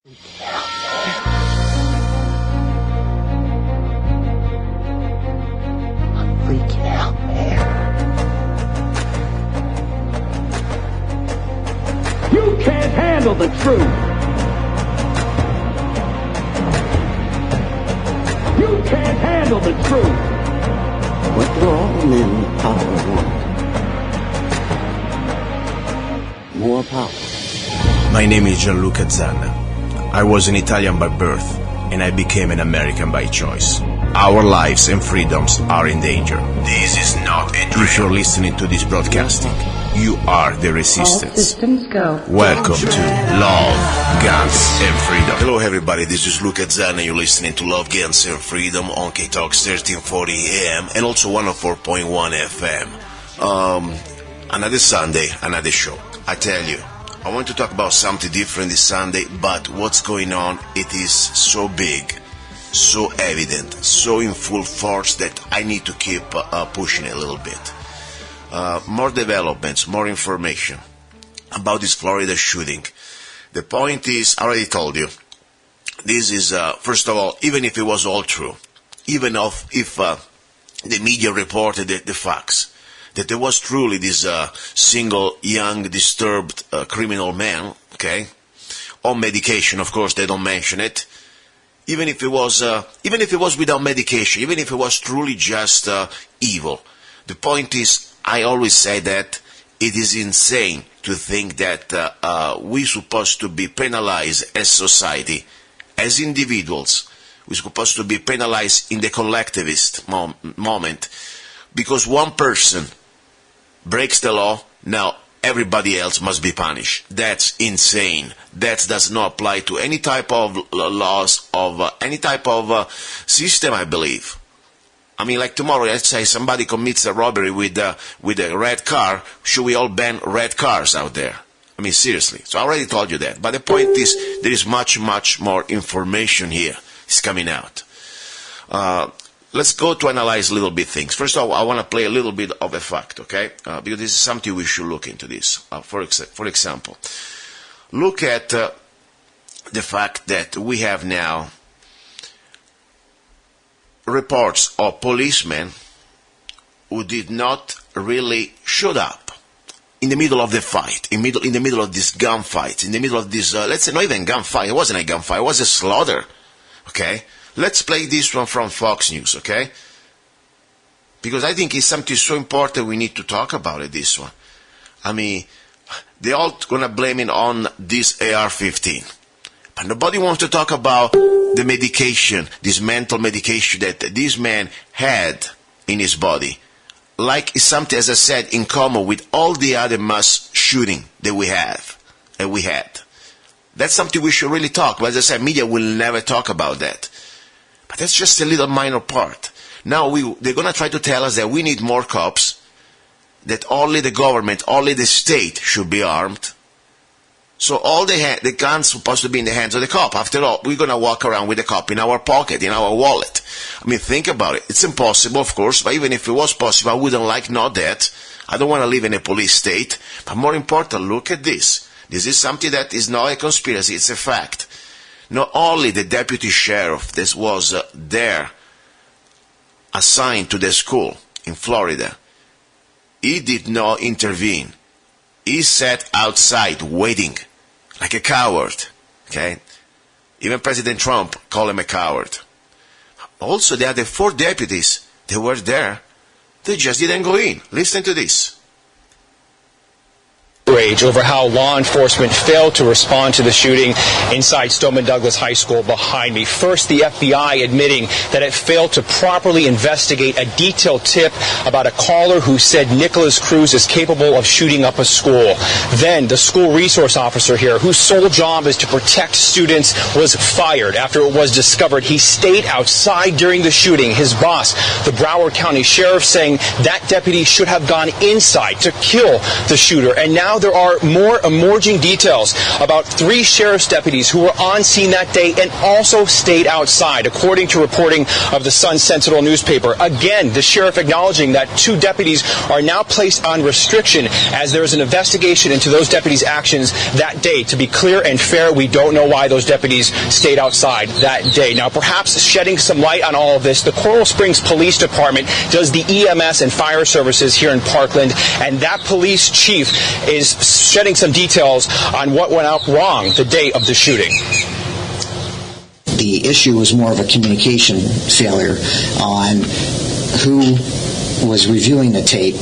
Freaking out, man. You can't handle the truth. You can't handle the truth. What do all men with power want? More power. My name is luca-zanna. I was an Italian by birth, and I became an American by choice. Our lives and freedoms are in danger. This is not a drill. If you're listening to this broadcasting, you are the resistance. All systems go. Welcome to Love, Guns, and Freedom. Hello everybody, this is luca-zanna. You're listening to Love, Guns, and Freedom on K-Talks 1340 AM and also 104.1 FM. Another Sunday, another show. I tell you, I want to talk about something different this Sunday, but what's going on, it is so big, so evident, so in full force that I need to keep pushing it a little bit. More developments, more information about this Florida shooting. The point is, I already told you, this is, first of all, even if it was all true, even if the media reported the facts, that there was truly this single, young, disturbed criminal man, okay, on medication. Of course, they don't mention it. Even if it was without medication, even if it was truly just evil. The point is, I always say that it is insane to think that we're supposed to be penalized as society, as individuals. We're supposed to be penalized in the collectivist moment because one person breaks the law, now everybody else must be punished. That's insane. That does not apply to any type of laws of any type of system, I believe. I mean, like tomorrow, let's say somebody commits a robbery with a red car. Should we all ban red cars out there? I mean, seriously. So I already told you that. But the point is, there is much, much more information here. It's coming out. Let's go to analyze a little bit things. First of all, I want to play a little bit of a fact, okay? Because this is something we should look into this. For example, look at the fact that we have now reports of policemen who did not really show up in the middle of the fight, in the middle of this gunfight, in the middle of this, let's say not even gunfight, it wasn't a gunfight, it was a slaughter, okay? Let's play this one from Fox News, okay? Because I think it's something so important we need to talk about it, this one. I mean, they're all going to blame it on this AR-15. But nobody wants to talk about the medication, this mental medication that this man had in his body. Like it's something, as I said, in common with all the other mass shooting that we have, and we had. That's something we should really talk about. As I said, media will never talk about that. But that's just a little minor part. Now they're going to try to tell us that we need more cops, that only the government, only the state should be armed. So all the guns supposed to be in the hands of the cop. After all, we're going to walk around with the cop in our pocket, in our wallet. I mean, think about it. It's impossible, of course, but even if it was possible, I wouldn't like not that. I don't want to live in a police state. But more important, look at this. This is something that is not a conspiracy, it's a fact. Not only the deputy sheriff that was there, assigned to the school in Florida, he did not intervene. He sat outside waiting, like a coward, okay? Even President Trump called him a coward. Also, the other 4 deputies that were there, they just didn't go in. Listen to this. Rage over how law enforcement failed to respond to the shooting inside Stoneman Douglas High School behind me. First, the FBI admitting that it failed to properly investigate a detailed tip about a caller who said Nicholas Cruz is capable of shooting up a school. Then, the school resource officer here, whose sole job is to protect students, was fired after it was discovered he stayed outside during the shooting. His boss, the Broward County Sheriff, saying that deputy should have gone inside to kill the shooter. And now now there are more emerging details about 3 sheriff's deputies who were on scene that day and also stayed outside, according to reporting of the Sun-Sentinel newspaper. Again, the sheriff acknowledging that 2 deputies are now placed on restriction as there is an investigation into those deputies' actions that day. To be clear and fair, we don't know why those deputies stayed outside that day. Now, perhaps shedding some light on all of this, the Coral Springs Police Department does the EMS and fire services here in Parkland, and that police chief is shedding some details on what went out wrong the day of the shooting. The issue was more of a communication failure on who was reviewing the tape,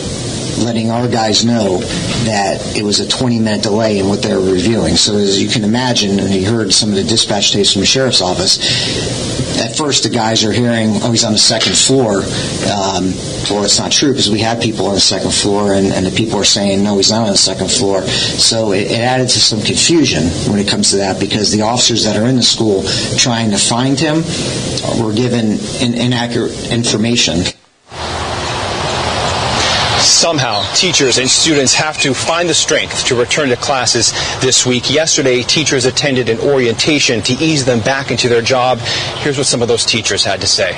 letting our guys know that it was a 20-minute delay in what they were reviewing. So as you can imagine, and you heard some of the dispatch tapes from the sheriff's office, at first the guys are hearing, oh, he's on the second floor. Well, it's not true because we had people on the second floor, and the people are saying, no, he's not on the second floor. So it added to some confusion when it comes to that, because the officers that are in the school trying to find him were given inaccurate information. Somehow, teachers and students have to find the strength to return to classes this week. Yesterday, teachers attended an orientation to ease them back into their job. Here's what some of those teachers had to say.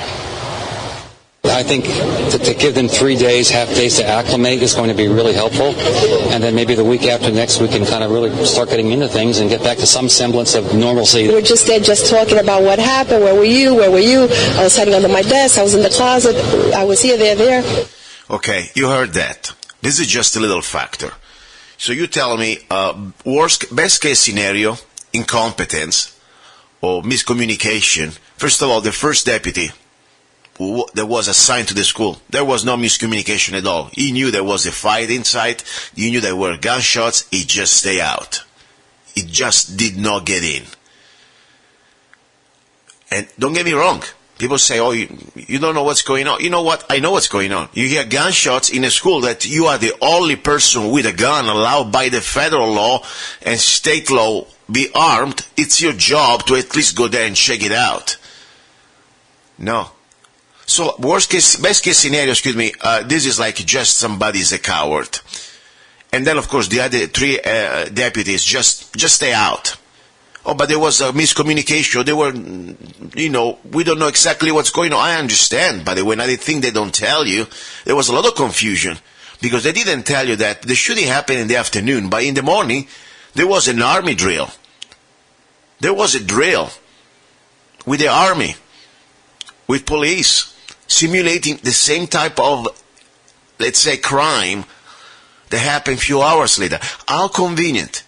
I think to give them 3 days, half days to acclimate is going to be really helpful. And then maybe the week after next we can kind of really start getting into things and get back to some semblance of normalcy. We're just there just talking about what happened, where were you, I was hiding under my desk, I was in the closet, I was here, there. Okay, you heard that. This is just a little factor. So you tell me, best case scenario, incompetence or miscommunication. First of all, the first deputy that was assigned to the school, there was no miscommunication at all. He knew there was a fight inside. He knew there were gunshots. He just stayed out. He just did not get in. And don't get me wrong. People say, oh, you don't know what's going on. You know what? I know what's going on. You hear gunshots in a school that you are the only person with a gun allowed by the federal law and state law be armed. It's your job to at least go there and check it out. No. So best case scenario, this is like just somebody's a coward. And then, of course, the other 3 deputies just stay out. Oh, but there was a miscommunication. They were, we don't know exactly what's going on. I understand, by the way, another thing they don't tell you, there was a lot of confusion because they didn't tell you that the shooting happened in the afternoon, but in the morning, there was an army drill. There was a drill with the army, with police, simulating the same type of, let's say, crime that happened a few hours later. How convenient.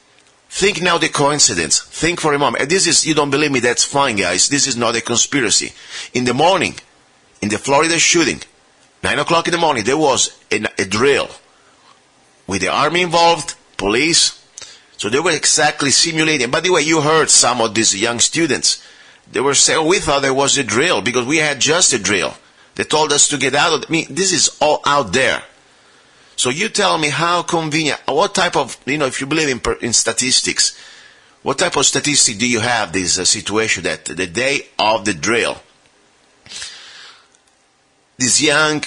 Think now the coincidence. Think for a moment. This is, you don't believe me, that's fine, guys. This is not a conspiracy. In the morning, in the Florida shooting, 9 o'clock in the morning, there was a drill with the army involved, police. So they were exactly simulating. By the way, you heard some of these young students. They were saying, oh, we thought there was a drill because we had just a drill. They told us to get out of it. This is all out there. So you tell me how convenient, what type of, if you believe in statistics, what type of statistic do you have this situation that the day of the drill, this young,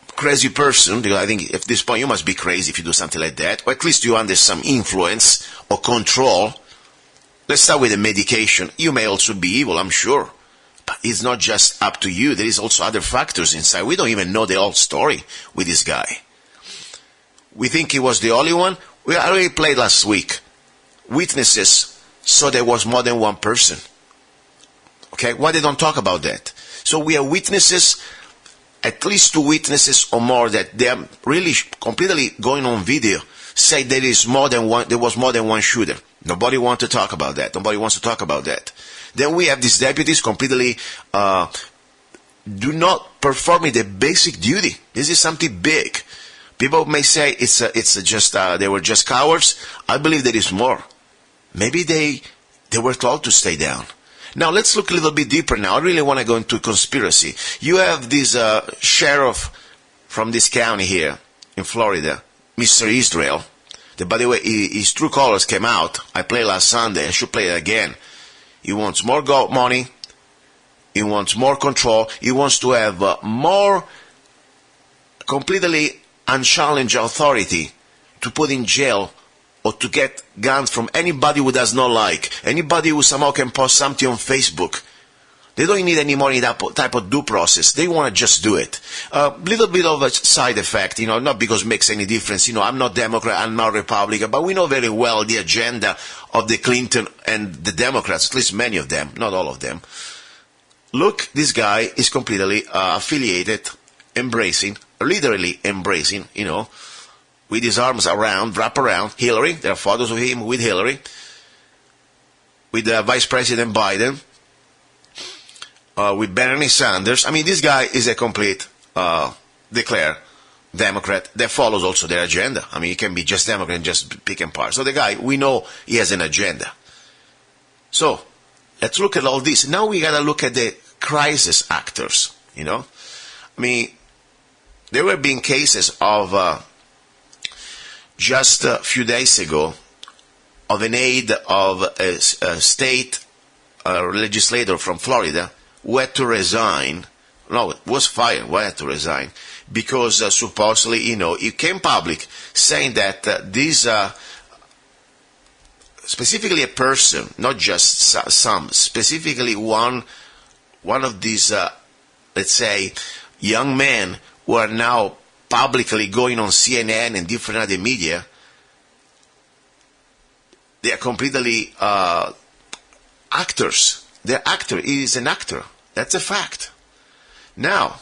crazy person, because I think at this point you must be crazy if you do something like that, or at least you're under some influence or control. Let's start with the medication. You may also be evil, I'm sure. But it's not just up to you. There is also other factors inside. We don't even know the whole story with this guy. We think he was the only one. We already played last week. Witnesses saw there was more than one person. Okay, why they don't talk about that? So we are witnesses, at least 2 witnesses or more that they are really completely going on video, say there is more than one. There was more than one shooter. Nobody wants to talk about that. Nobody wants to talk about that. Then we have these deputies completely do not perform the basic duty. This is something big. People may say it's just they were just cowards. I believe there is more. Maybe they were told to stay down. Now let's look a little bit deeper now. I really want to go into conspiracy. You have this sheriff from this county here in Florida, Mr. Israel. That, by the way, his true colors came out. I played last Sunday. I should play it again. He wants more gold money. He wants more control. He wants to have more completely unchallenged authority to put in jail or to get guns from anybody who does not like, anybody who somehow can post something on Facebook. They don't need any more in that type of due process. They want to just do it. Little bit of a side effect, not because it makes any difference. I'm not Democrat, I'm not Republican, but we know very well the agenda of the Clinton and the Democrats, at least many of them, not all of them. Look, this guy is completely affiliated, literally embracing, with his arms wrap around Hillary. There are photos of him with Hillary, with Vice President Biden, with Bernie Sanders. I mean, this guy is a complete declared Democrat that follows also their agenda. I mean, he can be just Democrat and just pick and part. So the guy, we know he has an agenda. So let's look at all this. Now we got to look at the crisis actors, I mean, there were being cases of just a few days ago of an aide of a state legislator from Florida who had to resign. No, was fired, who had to resign because supposedly, it came public saying that this specifically a person, not just some, specifically one of these, let's say, young men who are now publicly going on CNN and different other media, they are completely actors. The actor is an actor. That's a fact. Now,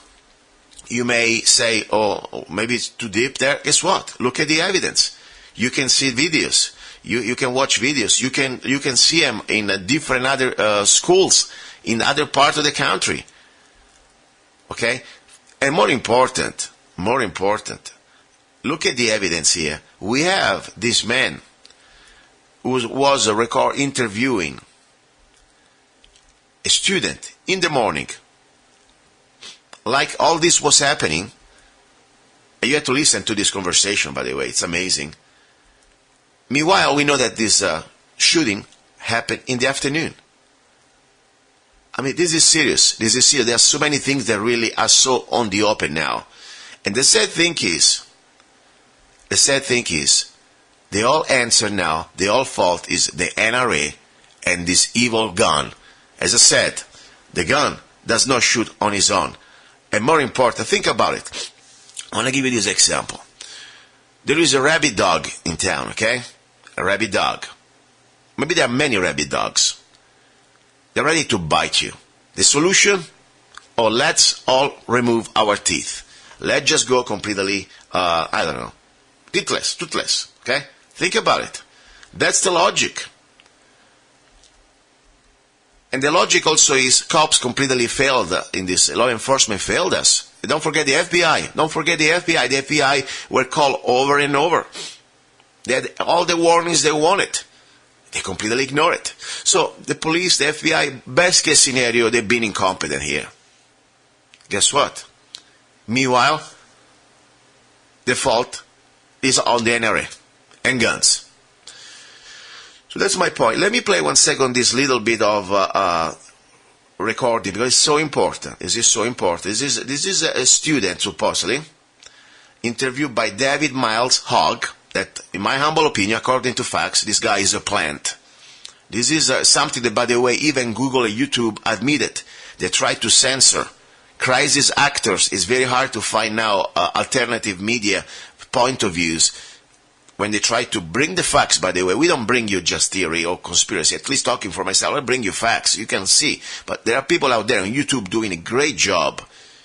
you may say, oh, maybe it's too deep there. Guess what? Look at the evidence. You can see videos. You can watch videos. You can see them in different other schools in other parts of the country. Okay? And more important, look at the evidence here. We have this man who was interviewing a student in the morning. Like all this was happening, you had to listen to this conversation, by the way, it's amazing. Meanwhile, we know that this shooting happened in the afternoon. I mean, this is serious. There are so many things that really are so on the open now. And the sad thing is, the whole answer now, the whole fault is the NRA and this evil gun. As I said, the gun does not shoot on its own. And more important, think about it. I want to give you this example. There is a rabid dog in town, okay? A rabid dog. Maybe there are many rabid dogs. They're ready to bite you. The solution? Oh, let's all remove our teeth. Let's just go completely, toothless, okay? Think about it. That's the logic. And the logic also is cops completely failed in this. Law enforcement failed us. Don't forget the FBI. The FBI were called over and over. They had all the warnings they wanted. They completely ignored it. So the police, the FBI, best case scenario, they've been incompetent here. Guess what? Meanwhile, the fault is on the NRA and guns. So that's my point. Let me play 1 second this little bit of recording because it's so important. This is so important. This is a student, supposedly, interviewed by David Miles Hogg, that, in my humble opinion, according to facts, this guy is a plant. This is something that, by the way, even Google and YouTube admitted. They tried to censor. Crisis actors is very hard to find now alternative media point of views. When they try to bring the facts, by the way, we don't bring you just theory or conspiracy, at least talking for myself, I bring you facts, you can see. But there are people out there on YouTube doing a great job,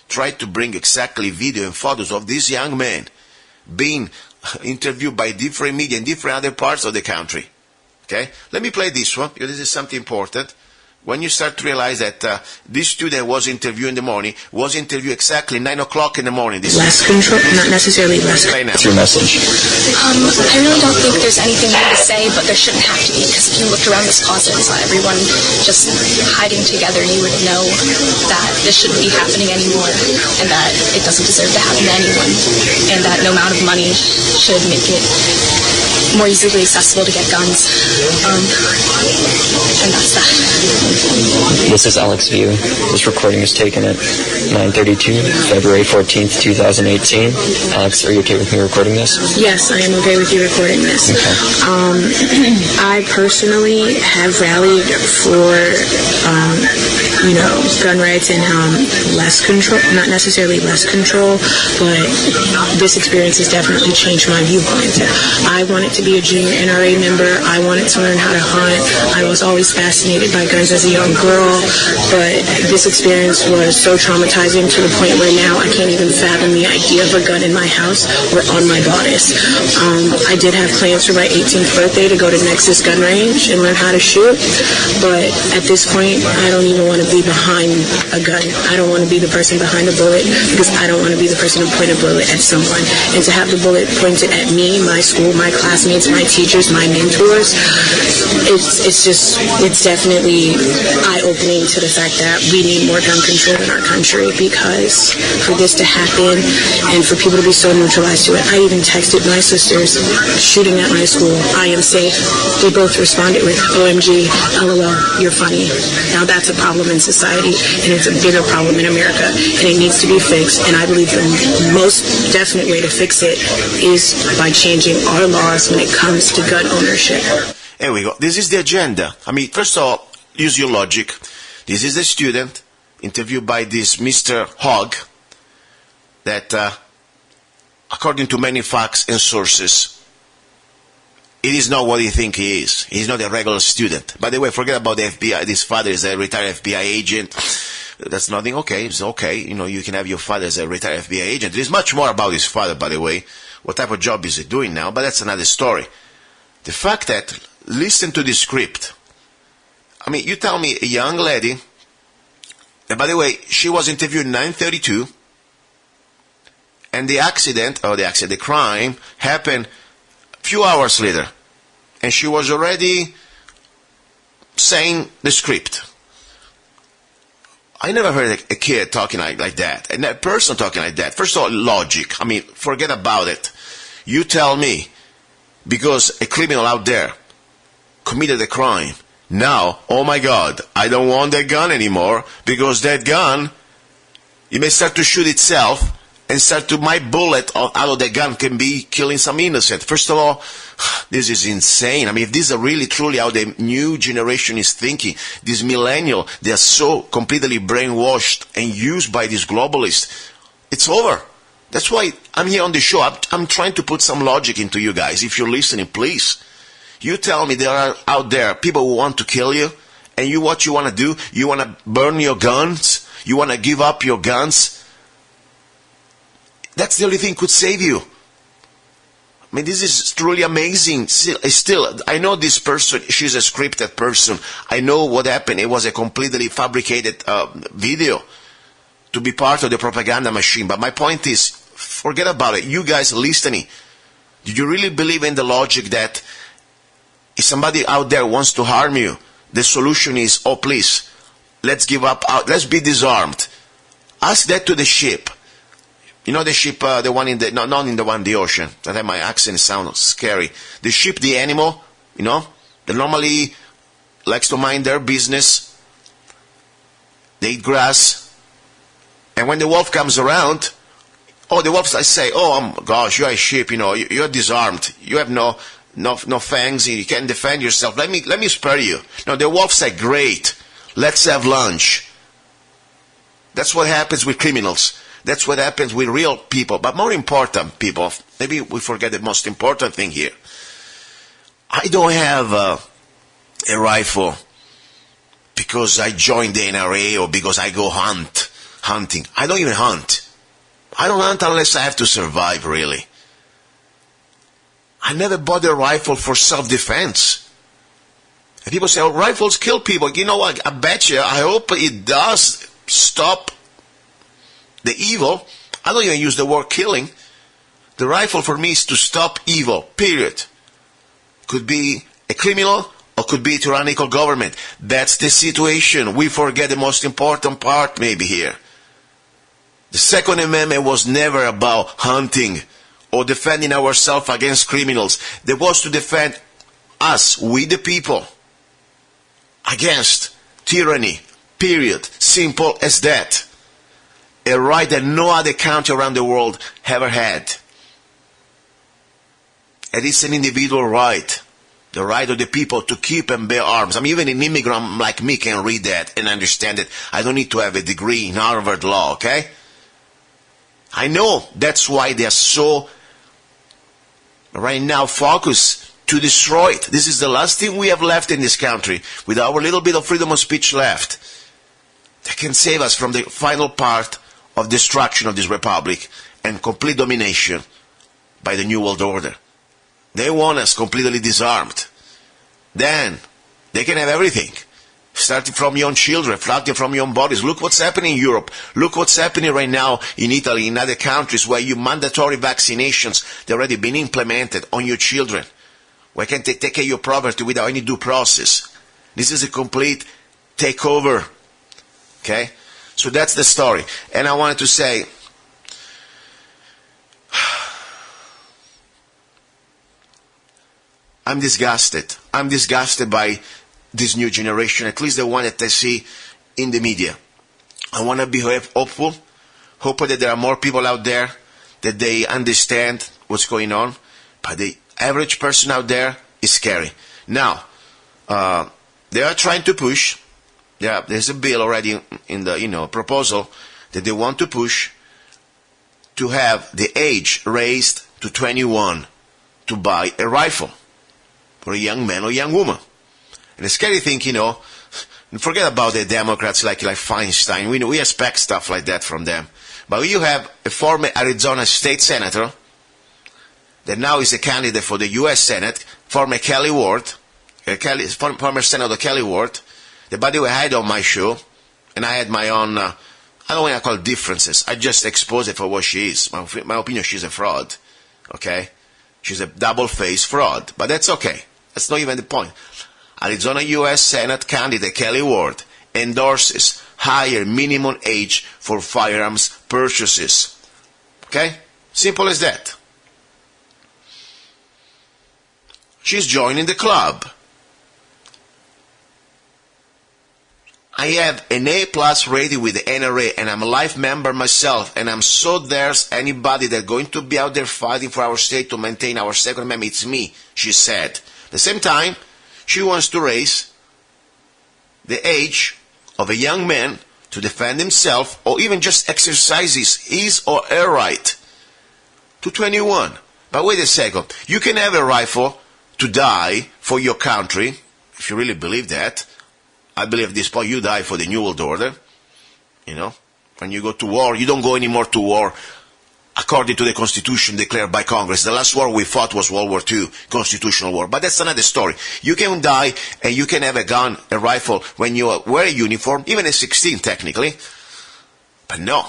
try to bring exactly video and photos of this young man being interviewed by different media in different other parts of the country. Okay? Let me play this one, because this is something important. When you start to realize that this student was interviewed in the morning, was interviewed exactly 9 o'clock in the morning. Less control, not necessarily less. What's your message? I really don't think there's anything new to say, but there shouldn't have to be, because if you looked around this closet and saw everyone just hiding together, you would know that this shouldn't be happening anymore, and that it doesn't deserve to happen to anyone, and that no amount of money should make it more easily accessible to get guns. And that's that. This is Alex View. This recording was taken at 9:32, February 14th, 2018. Alex, are you okay with me recording this? Yes, I am okay with you recording this. Okay. I personally have rallied for, gun rights and less control, not necessarily less control, but this experience has definitely changed my viewpoint. I wanted to be a junior NRA member. I wanted to learn how to hunt. I was always fascinated by guns as a young girl, but this experience was so traumatizing to the point where now I can't even fathom the idea of a gun in my house or on my bodice. I did have plans for my 18th birthday to go to Nexus Gun Range and learn how to shoot, but at this point, I don't even want to be behind a gun. I don't want to be the person behind a bullet because I don't want to be the person to point a bullet at someone. And to have the bullet pointed at me, my school, my classmates, my teachers, my mentors, it's definitely eye-opening to the fact that we need more gun control in our country, because for this to happen and for people to be so neutralized to it, I even texted my sisters shooting at my school, I am safe. They both responded with, OMG, LOL, you're funny. Now that's a problem in society, and it's a bigger problem in America, and it needs to be fixed. And I believe the most definite way to fix it is by changing our laws when it comes to gun ownership. Here we go. This is the agenda. I mean, first of all, use your logic. This is the student interviewed by this Mr. Hogg that, according to many facts and sources, it is not what you think he is. He's not a regular student. By the way, forget about the FBI. This father is a retired FBI agent. That's nothing. Okay, it's okay. You can have your father as a retired FBI agent. There's much more about his father, by the way. What type of job is he doing now? But that's another story. The fact that, listen to the script. I mean, you tell me a young lady, and by the way, she was interviewed 9:32, and the crime happened a few hours later, and she was already saying the script. I never heard a kid talking like that, and a person talking like that. First of all, logic. I mean, forget about it. You tell me, because a criminal out there committed a crime, now, oh my God, I don't want that gun anymore, because that gun, it may start to shoot itself, and my bullet out of the gun can be killing some innocent. First of all, this is insane. I mean, if this is really truly how the new generation is thinking, this millennial, they are so completely brainwashed and used by these globalists, it's over. That's why I'm here on the show. I'm trying to put some logic into you guys. If you're listening, please. You tell me there are out there people who want to kill you, and what you want to do? You want to burn your guns? You want to give up your guns? That's the only thing could save you. I mean, this is truly amazing. Still, I know this person, she's a scripted person. I know what happened. It was a completely fabricated video to be part of the propaganda machine. But my point is, forget about it. You guys listening, do you really believe in the logic that if somebody out there wants to harm you, the solution is, oh please, let's give up, let's be disarmed. Ask that to the ship. You know the ship, the one in the, not in the one in the ocean. That my accent sounds scary. The ship, the animal, that normally likes to mind their business. They eat grass. And when the wolf comes around, the wolf say, gosh, you're a sheep, you're disarmed. You have no fangs, you can't defend yourself. Let me spare you. No, the wolf say, great, let's have lunch. That's what happens with criminals. That's what happens with real people. But more important people, maybe we forget the most important thing here. I don't have a rifle because I joined the NRA or because I go hunting. I don't even hunt. I don't hunt unless I have to survive, really. I never bought a rifle for self-defense. And people say, rifles kill people. You know what? I bet you, I hope it does stop the evil. I don't even use the word killing. The rifle for me is to stop evil, period. Could be a criminal or could be a tyrannical government. That's the situation. We forget the most important part maybe here. The Second Amendment was never about hunting or defending ourselves against criminals. It was to defend us, we the people, against tyranny. Period. Simple as that. A right that no other country around the world ever had. And it's an individual right. The right of the people to keep and bear arms. I mean, even an immigrant like me can read that and understand it. I don't need to have a degree in Harvard law, okay? I know that's why they are so, right now, focused to destroy it. This is the last thing we have left in this country, with our little bit of freedom of speech left, that can save us from the final part of destruction of this republic and complete domination by the New World Order. They want us completely disarmed. Then they can have everything. Starting from your own children, starting from your own bodies. Look what's happening in Europe. Look what's happening right now in Italy, in other countries where mandatory vaccinations, they've already been implemented on your children. Where can they take care of your property without any due process? This is a complete takeover. Okay? So that's the story. And I wanted to say, I'm disgusted. I'm disgusted by this new generation, at least the one that I see in the media. I want to be hopeful that there are more people out there that they understand what's going on. But the average person out there is scary. Now, they are trying to push. There's a bill already in the proposal that they want to push to have the age raised to 21 to buy a rifle for a young man or young woman. And the scary thing, forget about the Democrats like Feinstein. We expect stuff like that from them. But you have a former Arizona state senator that now is a candidate for the U.S. Senate, former former Senator Kelly Ward, that, by the way, I had on my show, and I had my own, I don't want to call it differences. I just expose it for what she is. My opinion, she's a fraud. Okay? She's a double-faced fraud. But that's okay. That's not even the point. Arizona U.S. Senate candidate Kelly Ward endorses higher minimum age for firearms purchases. Okay? Simple as that. She's joining the club. I have an A+ rating with the NRA, and I'm a life member myself, and I'm so there's anybody that's going to be out there fighting for our state to maintain our Second Amendment, it's me, she said. At the same time, she wants to raise the age of a young man to defend himself or even just exercises his or her right to 21. But wait a second. You can have a rifle to die for your country, if you really believe that. I believe at this point you die for the New World Order. When you go to war, you don't go anymore to war according to the Constitution declared by Congress. The last war we fought was World War II, constitutional war. But that's another story. You can die and you can have a gun, a rifle, when you wear a uniform, even a 16 technically. But no,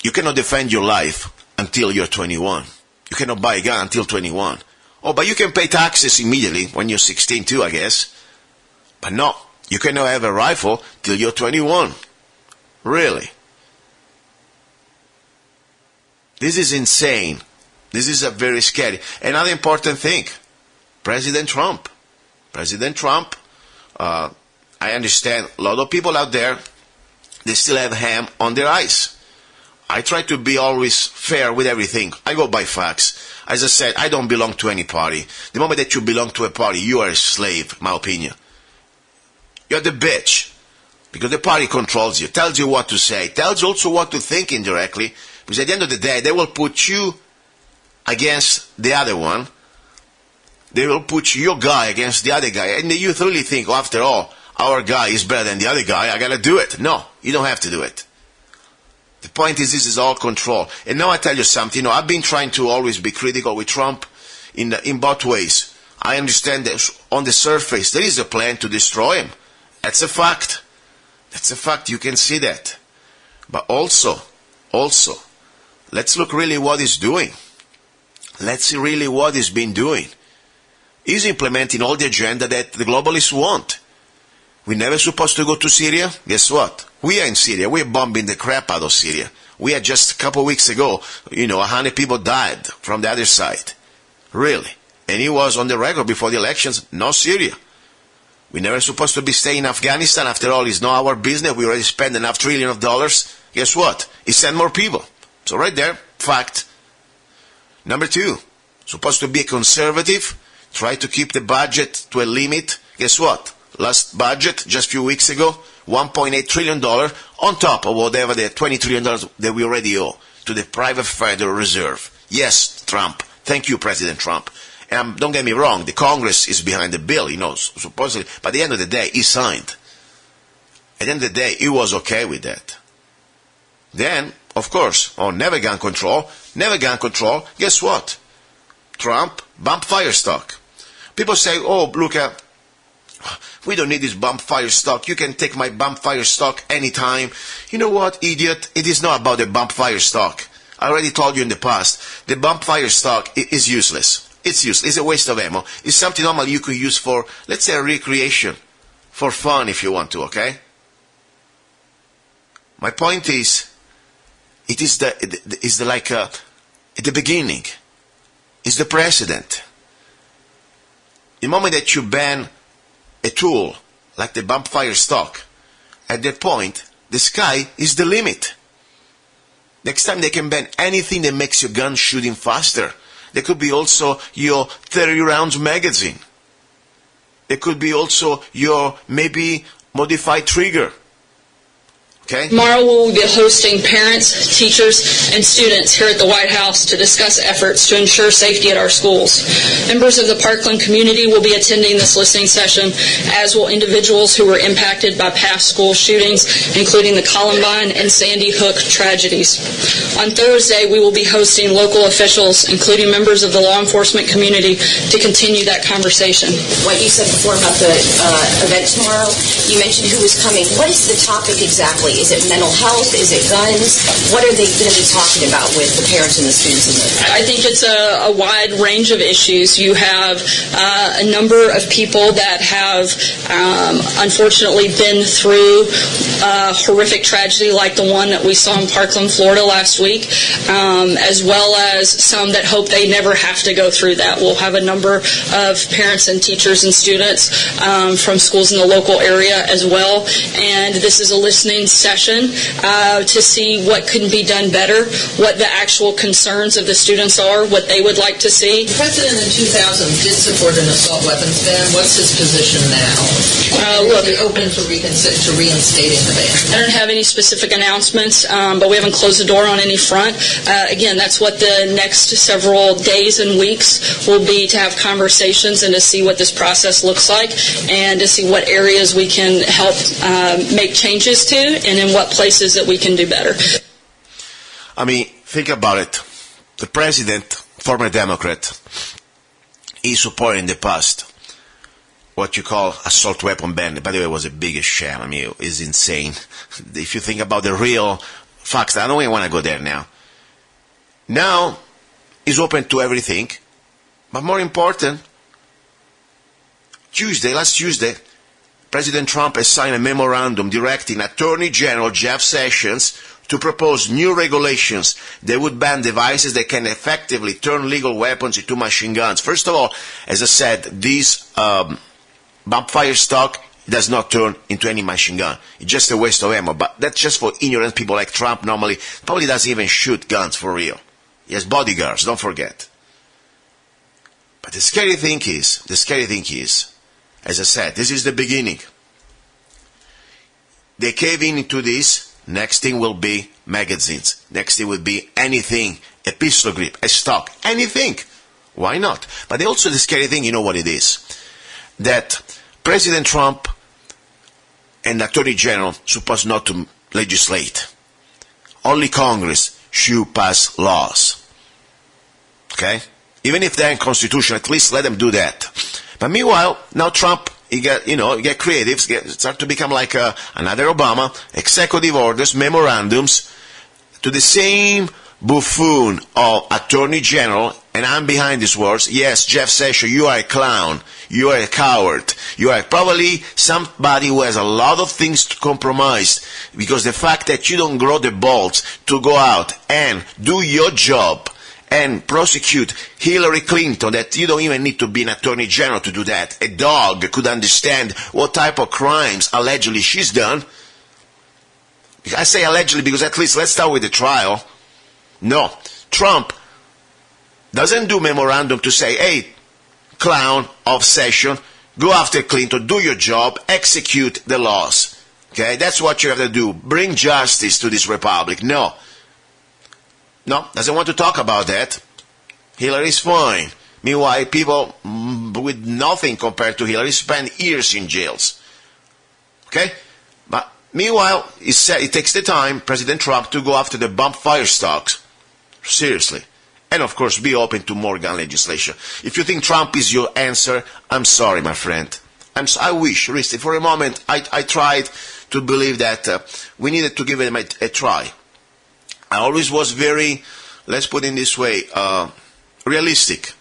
you cannot defend your life until you're 21. You cannot buy a gun until 21. Oh, but you can pay taxes immediately when you're 16 too, I guess. But no, you cannot have a rifle till you're 21. Really. This is insane. This is a very scary. Another important thing, President Trump. President Trump, I understand a lot of people out there, they still have ham on their eyes. I try to be always fair with everything. I go by facts. As I said, I don't belong to any party. The moment that you belong to a party, you are a slave, in my opinion. You're the bitch. Because the party controls you, tells you what to say, tells you also what to think indirectly. Because at the end of the day, they will put you against the other one. They will put your guy against the other guy. And you really think, oh, after all, our guy is better than the other guy, I gotta do it. No, you don't have to do it. The point is, this is all control. And now I tell you something, I've been trying to always be critical with Trump in both ways. I understand that on the surface, there is a plan to destroy him. That's a fact. That's a fact. You can see that. But also, let's look really what he's doing. Let's see really what he's been doing. He's implementing all the agenda that the globalists want. We're never supposed to go to Syria. Guess what? We are in Syria. We're bombing the crap out of Syria. We had just a couple of weeks ago, 100 people died from the other side. Really. And he was on the record before the elections, no Syria. We never supposed to be staying in Afghanistan. After all, it's not our business. We already spent enough $1 trillion. Guess what? It sent more people. So right there, fact. Number 2, supposed to be a conservative, try to keep the budget to a limit. Guess what? Last budget, just a few weeks ago, $1.8 trillion on top of whatever the $20 trillion that we already owe to the private Federal Reserve. Yes, Trump. Thank you, President Trump. And don't get me wrong, the Congress is behind the bill, supposedly. But at the end of the day, he signed. At the end of the day, he was okay with that. Then, of course, never gun control. Guess what? Trump, bump fire stock. People say, oh, Luca, we don't need this bump fire stock. You can take my bump fire stock anytime. You know what, idiot? It is not about the bump fire stock. I already told you in the past, the bump fire stock is useless. It's useless. It's a waste of ammo. It's something normally you could use for, let's say, recreation. For fun, if you want to, okay? My point is, it is at the beginning. It's the precedent. The moment that you ban a tool, like the bump fire stock, at that point, the sky is the limit. Next time they can ban anything that makes your gun shooting faster. There could be also your 30 rounds magazine. There could be also your maybe modified trigger. Okay. Tomorrow we will be hosting parents, teachers, and students here at the White House to discuss efforts to ensure safety at our schools. Members of the Parkland community will be attending this listening session, as will individuals who were impacted by past school shootings, including the Columbine and Sandy Hook tragedies. On Thursday, we will be hosting local officials, including members of the law enforcement community, to continue that conversation. What you said before about the event tomorrow, you mentioned who was coming. What is the topic exactly? Is it mental health? Is it guns? What are they going to be talking about with the parents and the students? I think it's a wide range of issues. You have a number of people that have unfortunately been through a horrific tragedy like the one that we saw in Parkland, Florida last week, as well as some that hope they never have to go through that. We'll have a number of parents and teachers and students from schools in the local area as well. And this is a listening session to see what can be done better, what the actual concerns of the students are, what they would like to see. The president in 2000 did support an assault weapons ban. What's his position now? Look, is he open to reinstating the ban? I don't have any specific announcements, but we haven't closed the door on any front. Again, that's what the next several days and weeks will be, to have conversations and to see what this process looks like and to see what areas we can help make changes to and in what places that we can do better. I mean, think about it. The president, former Democrat, he supported in the past what you call assault weapon ban. By the way, it was a biggest sham. I mean, it's insane. If you think about the real facts, I don't even want to go there now. Now, he's open to everything. But more important, last Tuesday, President Trump has signed a memorandum directing Attorney General Jeff Sessions to propose new regulations that would ban devices that can effectively turn legal weapons into machine guns. First of all, as I said, this bump fire stock does not turn into any machine gun. It's just a waste of ammo. But that's just for ignorant people like Trump. Normally, probably doesn't even shoot guns for real. He has bodyguards, don't forget. But the scary thing is, as I said, this is the beginning. They cave into this. Next thing will be magazines. Next thing will be anything, a pistol grip, a stock, anything. Why not? But also the scary thing, you know what it is? That President Trump and Attorney General supposed not to legislate. Only Congress should pass laws. Okay? Even if they're unconstitutional, at least let them do that. But meanwhile, now Trump, he get creative, start to become like another Obama, executive orders, memorandums, to the same buffoon of Attorney General, and I'm behind these words. Yes, Jeff Sessions, you are a clown. You are a coward. You are probably somebody who has a lot of things to compromise, because the fact that you don't grow the balls to go out and do your job and prosecute Hillary Clinton, that you don't even need to be an attorney general to do that. A dog could understand what type of crimes allegedly she's done. I say allegedly because at least let's start with the trial. No, Trump doesn't do memorandum to say, hey, clown of session, go after Clinton, do your job, execute the laws. Okay, that's what you have to do. Bring justice to this republic. No, doesn't want to talk about that. Hillary's fine. Meanwhile, people with nothing compared to Hillary spend years in jails. Okay? But meanwhile, it takes the time, President Trump, to go after the bump fire stocks. Seriously. And of course, be open to more gun legislation. If you think Trump is your answer, I'm sorry, my friend. I wish, really, for a moment, I tried to believe that we needed to give him a try. I always was very, let's put it this way, realistic.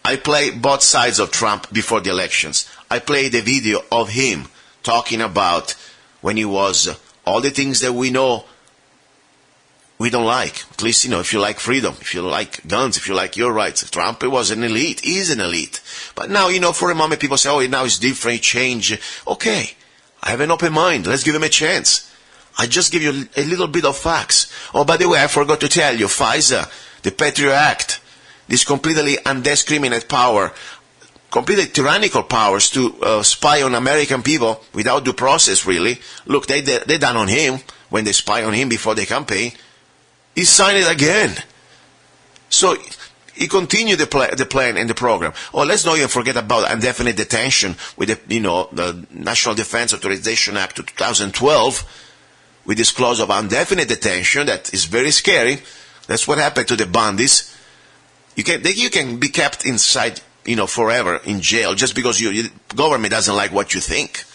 I play both sides of Trump before the elections. I played a video of him talking about when he was all the things that we know we don't like. At least, if you like freedom, if you like guns, if you like your rights. Trump was an elite. He's an elite. But now, for a moment, people say, oh, now it's different, change. Okay, I have an open mind. Let's give him a chance. I just give you a little bit of facts. Oh, by the way, I forgot to tell you, FISA, the Patriot Act, this completely undiscriminated power, completely tyrannical powers to spy on American people without due process, really. Look, they done on him when they spy on him before the campaign. He signed it again. So he continued the plan and the program. Oh, let's not even forget about indefinite detention with the National Defense Authorization Act of 2012. With this clause of indefinite detention that is very scary. That's what happened to the Bundys. You can be kept inside, forever in jail just because the government doesn't like what you think.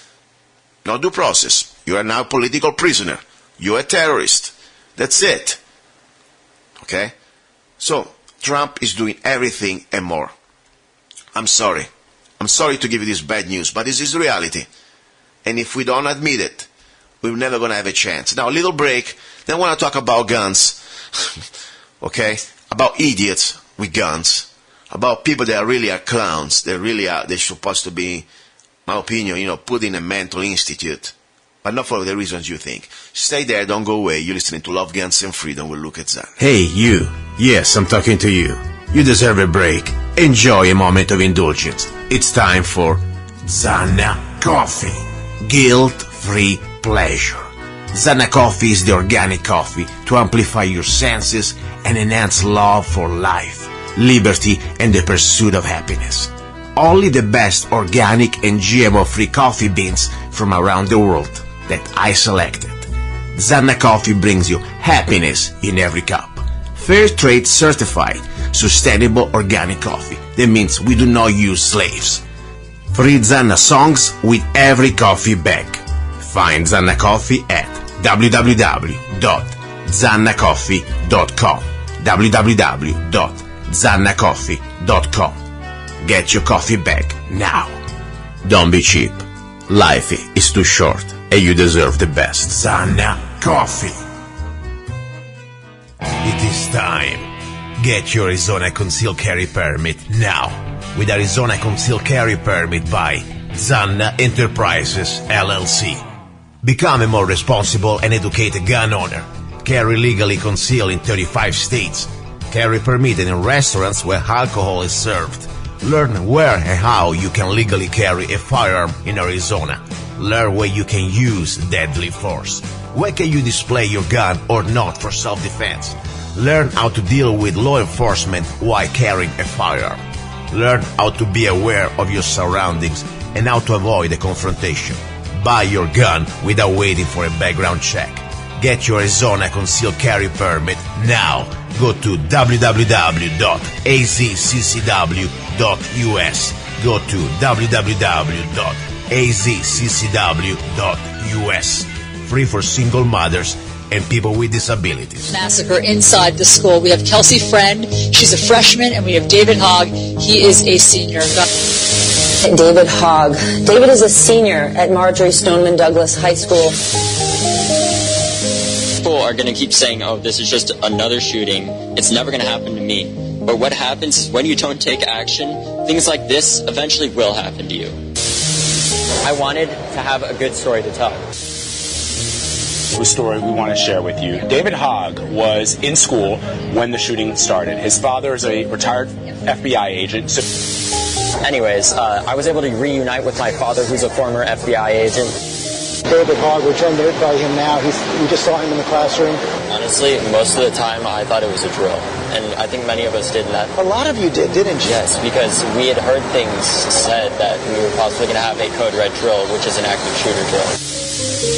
No due process. You are now a political prisoner. You're a terrorist. That's it. Okay? So, Trump is doing everything and more. I'm sorry. I'm sorry to give you this bad news, but this is reality. And if we don't admit it, we're never going to have a chance. Now, a little break. Then I want to talk about guns. Okay? About idiots with guns. About people that really are clowns. They're supposed to be, my opinion, put in a mental institute. But not for the reasons you think. Stay there, don't go away. You're listening to Love, Guns, and Freedom with luca-zanna. Hey, you. Yes, I'm talking to you. You deserve a break. Enjoy a moment of indulgence. It's time for Zanna Coffee. Guilt-free pleasure. Zanna Coffee is the organic coffee to amplify your senses and enhance love for life, liberty, and the pursuit of happiness. Only the best organic and GMO-free coffee beans from around the world that I selected. Zanna Coffee brings you happiness in every cup. Fair trade certified, sustainable organic coffee. That means we do not use slaves. Free Zanna songs with every coffee bag. Find Zanna Coffee at www.zannacoffee.com. www.zannacoffee.com. Get your coffee bag now. Don't be cheap. Life is too short and you deserve the best. Zanna Coffee. It is time. Get your Arizona Concealed Carry Permit now with Arizona Concealed Carry Permit by Zanna Enterprises, LLC. Become a more responsible and educated gun owner. Carry legally concealed in 35 states. Carry permitted in restaurants where alcohol is served. Learn where and how you can legally carry a firearm in Arizona. Learn where you can use deadly force. Where can you display your gun or not for self-defense? Learn how to deal with law enforcement while carrying a firearm. Learn how to be aware of your surroundings and how to avoid a confrontation. Buy your gun without waiting for a background check. Get your Arizona Concealed Carry Permit now. Go to www.azccw.us. Go to www.azccw.us. Free for single mothers and people with disabilities. Massacre inside the school. We have Kelsey Friend. She's a freshman, and we have David Hogg. He is a senior. David Hogg. David is a senior at Marjorie Stoneman Douglas High School. People are going to keep saying, oh, this is just another shooting. It's never going to happen to me. But what happens when you don't take action, things like this eventually will happen to you. I wanted to have a good story to tell. The story we want to share with you. David Hogg was in school when the shooting started. His father is a retired FBI agent. Anyways, I was able to reunite with my father, who's a former FBI agent. David Hogg, we're joined by him now. We just saw him in the classroom. Honestly, most of the time I thought it was a drill. And I think many of us did that. A lot of you did, didn't you? Yes, because we had heard things said that we were possibly going to have a code red drill, which is an active shooter drill.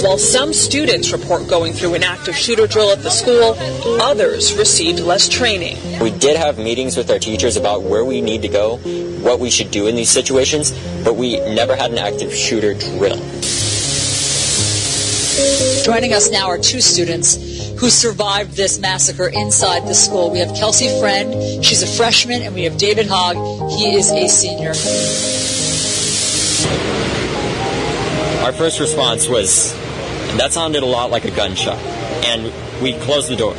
While some students report going through an active shooter drill at the school, others received less training. We did have meetings with our teachers about where we need to go, what we should do in these situations, but we never had an active shooter drill. Joining us now are two students who survived this massacre inside the school. We have Kelsey Friend, she's a freshman, and we have David Hogg, he is a senior. Our first response was, that sounded a lot like a gunshot. And we closed the door.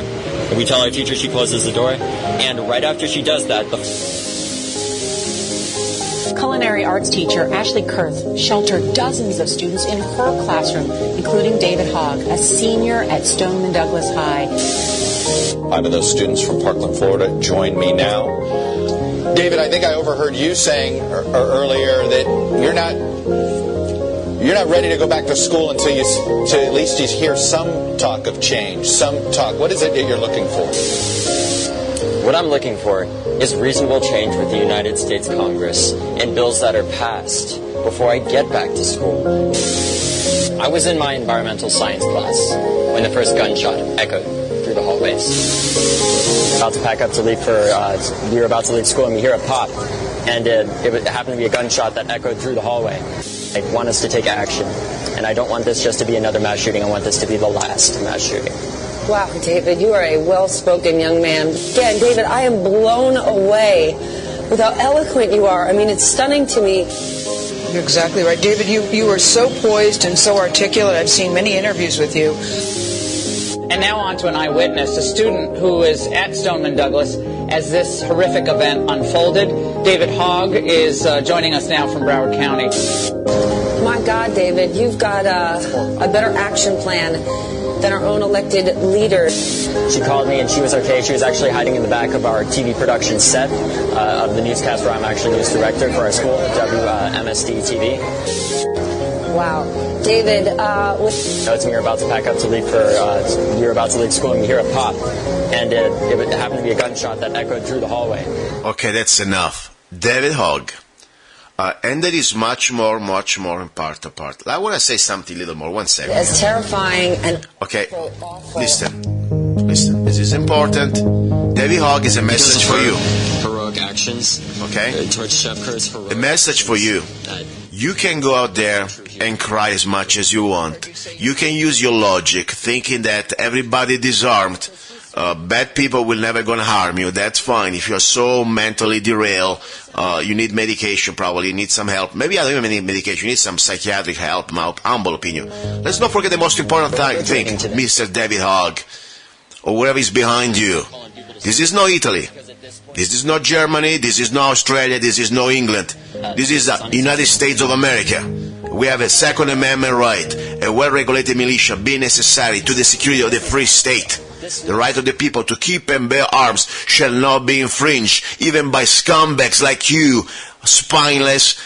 We tell our teacher she closes the door, and right after she does that, Culinary arts teacher Ashley Kurth sheltered dozens of students in her classroom, including David Hogg, a senior at Stoneman Douglas High. 5 of those students from Parkland, Florida, join me now. David, I think I overheard you saying earlier that you're not ready to go back to school until at least you hear some talk of change, some talk. What is it that you're looking for? what I'm looking for is reasonable change with the United States Congress and bills that are passed before I get back to school. I was in my environmental science class when the first gunshot echoed through the hallways. About to pack up to leave we were about to leave school and we hear a pop, and it happened to be a gunshot that echoed through the hallway. I want us to take action, and I don't want this just to be another mass shooting. I want this to be the last mass shooting. Wow, David, you are a well-spoken young man. Again, David, I am blown away with how eloquent you are. I mean, it's stunning to me. You're exactly right. David, you are so poised and so articulate. I've seen many interviews with you. And now on to an eyewitness, a student who is at Stoneman Douglas as this horrific event unfolded. David Hogg is joining us now from Broward County. My God, David, you've got a better action plan than our own elected leader. She called me and she was okay. She was actually hiding in the back of our TV production set of the newscast where I'm actually news director for our school, WMSD TV. Wow. David, It's me, you're about to pack up to leave you're about to leave school and you hear a pop, and it happened to be a gunshot that echoed through the hallway. Okay, that's enough. David Hogg. And there is much more in part. I want to say something a little more. 1 second. As terrifying and okay, listen. This is important. David Hogg is a message for you. Heroic actions. Okay. Towards Chef Kerr's heroic. A message for you. You can go out there and cry as much as you want. You can use your logic, thinking that everybody disarmed. Bad people will never gonna harm you. That's fine. If you're so mentally derailed, you need medication probably, you need some help. Maybe I don't even need medication, you need some psychiatric help, my humble opinion. Let's not forget the most important thing, Mr. David Hogg, or whoever is behind you. This is not Italy. This is not Germany. This is not Australia. This is not England. This is the United States of America. We have a Second Amendment right, a well-regulated militia being necessary to the security of the free state. The right of the people to keep and bear arms shall not be infringed, even by scumbags like you, spineless,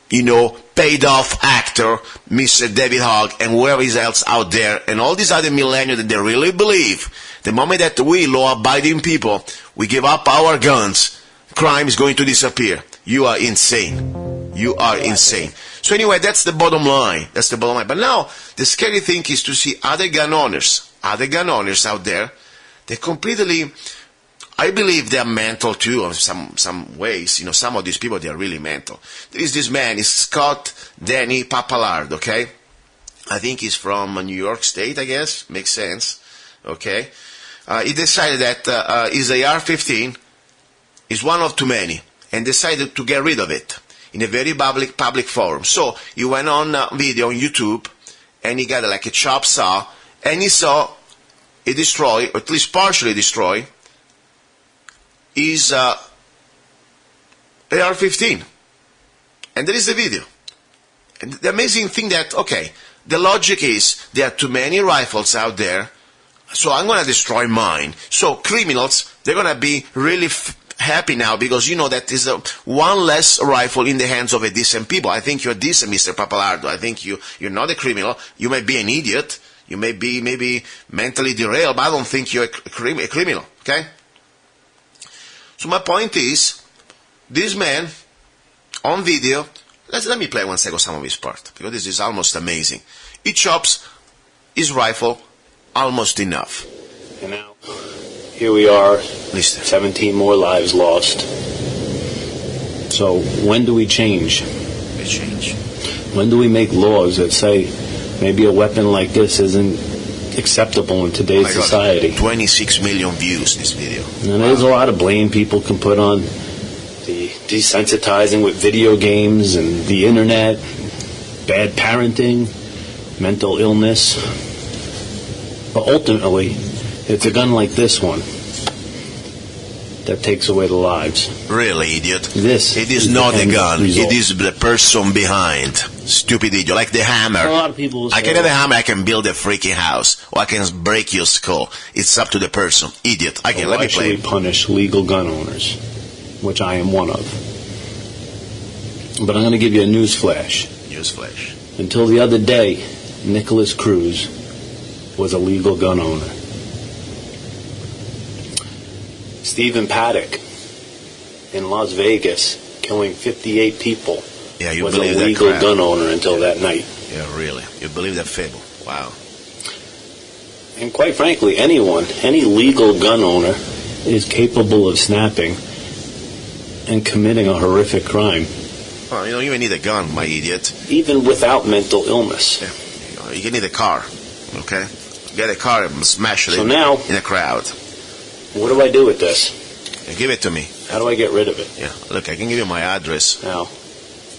paid-off actor, Mr. David Hogg, and whoever else out there, and all these other millennials that they really believe. The moment that we, law-abiding people, we give up our guns, crime is going to disappear. You are insane. You are insane. So anyway, that's the bottom line. But now, the scary thing is to see other gun owners out there. They completely, I believe they are mental too in some ways. Some of these people, they are really mental. There is this man, it's Scott Danny Pappalardo, okay? I think he's from New York State, I guess. Makes sense, okay? He decided that his AR-15 is one of too many and decided to get rid of it in a very public forum. So he went on video on YouTube and he got like a chop saw and he saw it destroy, or at least partially destroy, his AR-15. And there is a video. And the amazing thing that, okay, the logic is there are too many rifles out there, so I'm going to destroy mine. So criminals, they're going to be really happy now because you know that is one less rifle in the hands of a decent people. I think you're decent, Mr. Pappalardo. I think you're not a criminal. You may be an idiot. You may be maybe mentally derailed, but I don't think you're a criminal, okay? So my point is, this man, on video, let me play 1 second some of his part, because this is almost amazing. He chops his rifle almost enough. And now, here we are, 17 more lives lost. So when do we change? We change. When do we make laws that say maybe a weapon like this isn't acceptable in today's society? 26 million views, this video. And there's a lot of blame people can put on the desensitizing with video games and the internet, bad parenting, mental illness. But ultimately, it's a gun like this one that takes away the lives. Really, idiot? It is not a gun. It is the person behind. Stupid idiot. Like the hammer. A lot of people I can have a hammer, I can build a freaking house. Or I can break your skull. It's up to the person. Idiot. Okay, let me play. Why should we punish legal gun owners? Which I am one of. But I'm going to give you a news flash. News flash. Until the other day, Nicholas Cruz was a legal gun owner. Stephen Paddock in Las Vegas, killing 58 people, was a legal gun owner until that night. Yeah, really. You believe that fable? Wow. And quite frankly, any legal gun owner is capable of snapping and committing a horrific crime. Well, you don't even need a gun, my idiot. Even without mental illness. Yeah. You need a car, okay? Get a car and smash it in a crowd. What do I do with this? Give it to me. How do I get rid of it? Yeah, look, I can give you my address. Now,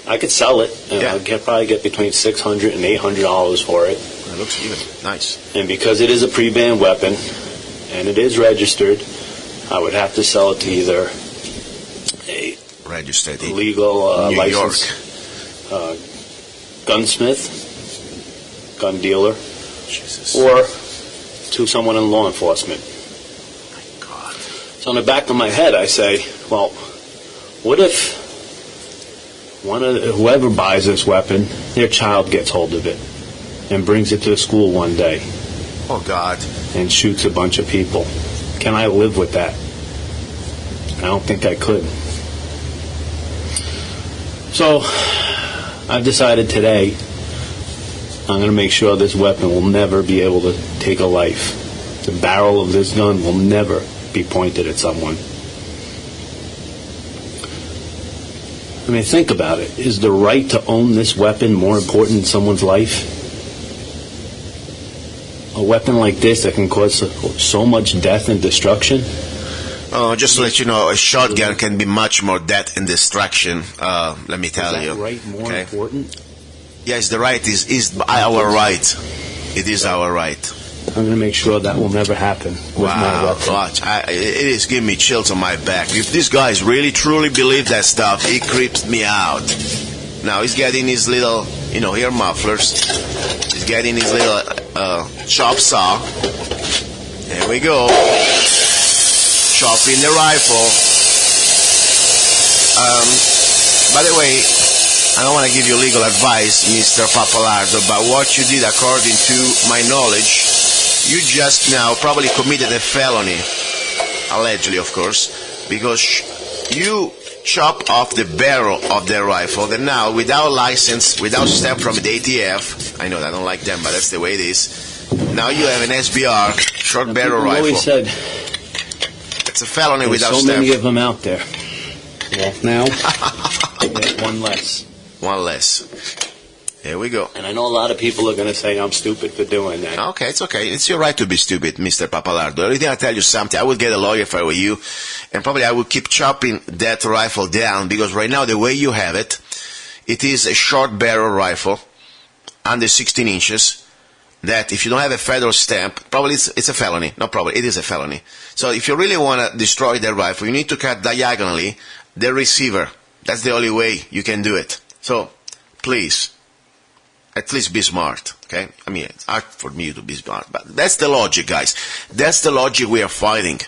I could sell it, and I'll probably get between $600 and $800 for it. It looks even nice. And because it is a pre-banned weapon, and it is registered, I would have to sell it to either a registered legal licensed gunsmith, gun dealer, or to someone in law enforcement. So in the back of my head, I say, well, what if whoever buys this weapon, their child gets hold of it and brings it to school one day? Oh, God. And shoots a bunch of people. Can I live with that? I don't think I could. So I've decided today I'm going to make sure this weapon will never be able to take a life. The barrel of this gun will never be pointed at someone. I mean, think about it. Is the right to own this weapon more important than someone's life? A weapon like this that can cause so much death and destruction? Just to let you know, a shotgun can be much more death and destruction. Let me tell you. Is that right more important? Yes, the right is our right. It is our right. I'm going to make sure that will never happen with my weapon. Watch. It is giving me chills on my back. If these guys really truly believe that stuff, it creeps me out. Now he's getting his little, ear mufflers. He's getting his little chop saw. There we go. Chopping the rifle. By the way, I don't want to give you legal advice, Mr. Pappalardo, but what you did, according to my knowledge, you just now probably committed a felony, allegedly, of course, because you chop off the barrel of the rifle, and now, without license, without stamp from the ATF, I know I don't like them, but that's the way it is, now you have an SBR, short barrel rifle. Always said it's a felony without so stamp. Many of them out there. Well, now, one less. One less. Here we go. And I know a lot of people are going to say I'm stupid for doing that. Okay, it's okay. It's your right to be stupid, Mr. Pappalardo. The only thing I'll tell you something, I would get a lawyer if I were you, and probably I would keep chopping that rifle down, because right now, the way you have it, it is a short barrel rifle, under 16 inches, that if you don't have a federal stamp, probably it's a felony. No, probably, it is a felony. So if you really want to destroy that rifle, you need to cut diagonally the receiver That's the only way you can do it. So, please, at least be smart, okay? I mean, it's hard for me to be smart, but that's the logic, guys. That's the logic we are fighting.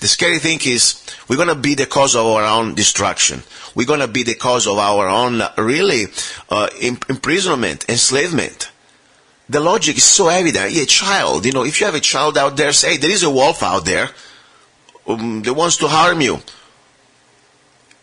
The scary thing is we're going to be the cause of our own destruction. We're going to be the cause of our own, really, imprisonment, enslavement. The logic is so evident. A child, if you have a child out there, say, there is a wolf out there that wants to harm you.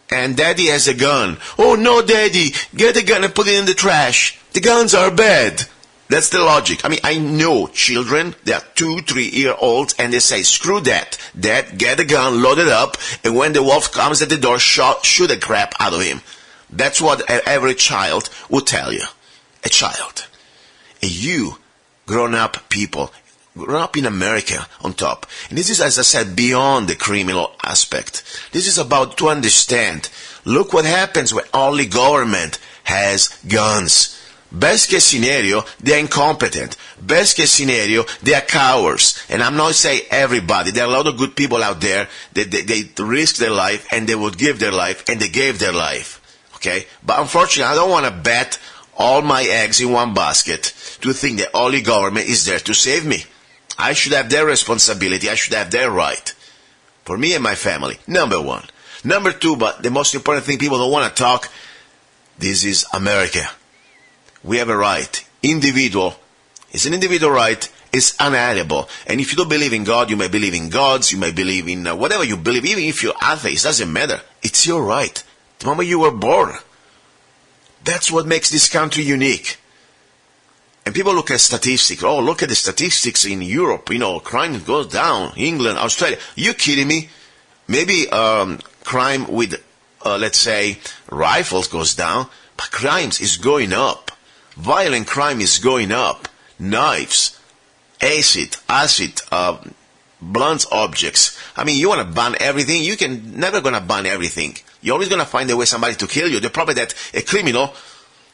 And daddy has a gun. Oh no, daddy, get a gun and put it in the trash. The guns are bad. That's the logic. I mean, I know children, they are 2-3-year-olds, and they say, screw that. Dad, get a gun, load it up, and when the wolf comes at the door, shoot the crap out of him. That's what every child would tell you. A child. And you, grown-up people, grown up in America on top. And this is, as I said, beyond the criminal aspect. This is about to understand. Look what happens when only government has guns. Best case scenario, they are incompetent. Best case scenario, they are cowards. And I'm not saying everybody. There are a lot of good people out there that they risk their life and they would give their life, and they gave their life. Okay? But unfortunately, I don't want to bet all my eggs in one basket to think that only government is there to save me. I should have their responsibility. I should have their right. For me and my family. Number one. Number two, but the most important thing people don't want to talk, this is America. We have a right. Individual. It's an individual right. It's unalienable. And if you don't believe in God, you may believe in gods, you may believe in whatever you believe, even if you're atheist, doesn't matter. It's your right. The moment you were born. That's what makes this country unique. And people look at statistics. Oh, look at the statistics in Europe. Crime goes down. England, Australia. You kidding me? Maybe crime with, let's say, rifles goes down, but crimes is going up. Violent crime is going up. Knives, acid, blunt objects. I mean, you want to ban everything? You can never going to ban everything. You're always going to find a way somebody to kill you. The problem is that a criminal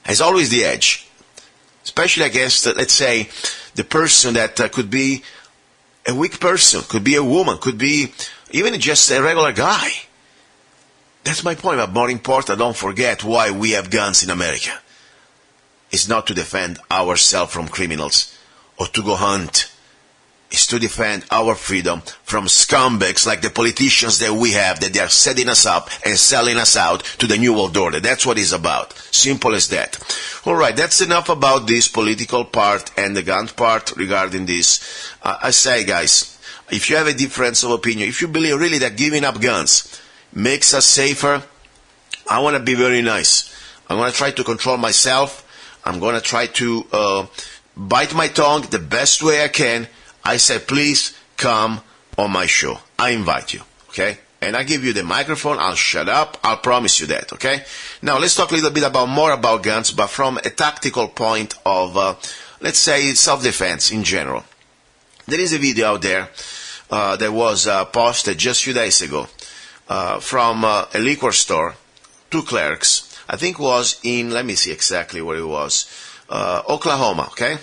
has always the edge. Especially against, let's say, the person that could be a weak person, could be a woman, could be even just a regular guy. That's my point. But more important, don't forget why we have guns in America. It's not to defend ourselves from criminals or to go hunt. It's to defend our freedom from scumbags like the politicians that we have, that they are setting us up and selling us out to the New World Order. That's what it's about. Simple as that. All right, that's enough about this political part and the gun part regarding this. I say, guys, if you have a difference of opinion, if you believe really that giving up guns makes us safer, I want to be very nice. I'm going to try to control myself. I'm going to try to bite my tongue the best way I can. I said, please come on my show. I invite you, okay? And I give you the microphone. I'll shut up. I'll promise you that, okay? Now, let's talk a little bit more about guns, but from a tactical point of, let's say, self-defense in general. There is a video out there that was posted just a few days ago from a liquor store, two clerks. I think it was in, let me see exactly where it was, Oklahoma, okay?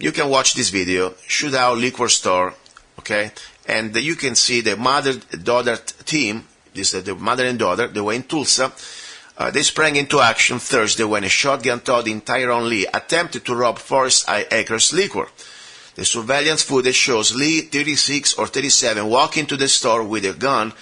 You can watch this video, Shootout Liquor Store, okay? And you can see the mother-daughter team, this is the mother and daughter, they were in Tulsa. They sprang into action Thursday when a shotgun-toting Tyrone Lee attempted to rob Forest Acres Liquor. The surveillance footage shows Lee, 36 or 37, walk into the store with a gun,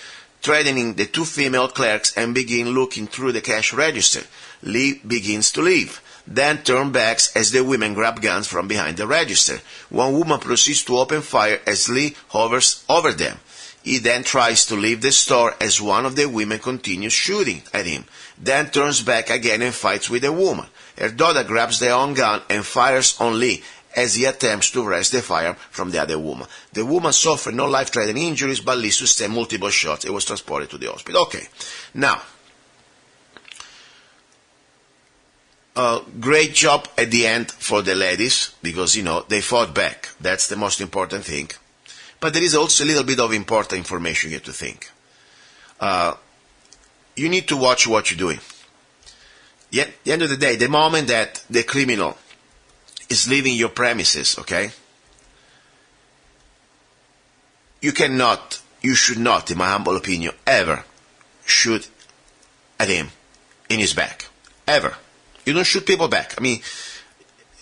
threatening the two female clerks and begin looking through the cash register. Lee begins to leave, then turn back as the women grab guns from behind the register. One woman proceeds to open fire as Lee hovers over them. He then tries to leave the store as one of the women continues shooting at him, then turns back again and fights with the woman. Her daughter grabs their own gun and fires on Lee as he attempts to wrest the firearm from the other woman. The woman suffered no life-threatening injuries, but Lee sustained multiple shots. It was transported to the hospital. Okay, now, great job at the end for the ladies, because, they fought back. That's the most important thing. But there is also a little bit of important information you have to think. You need to watch what you're doing. At the end of the day, the moment that the criminal is leaving your premises, okay, you should not, in my humble opinion, ever shoot at him in his back. Ever. You don't shoot people back. I mean,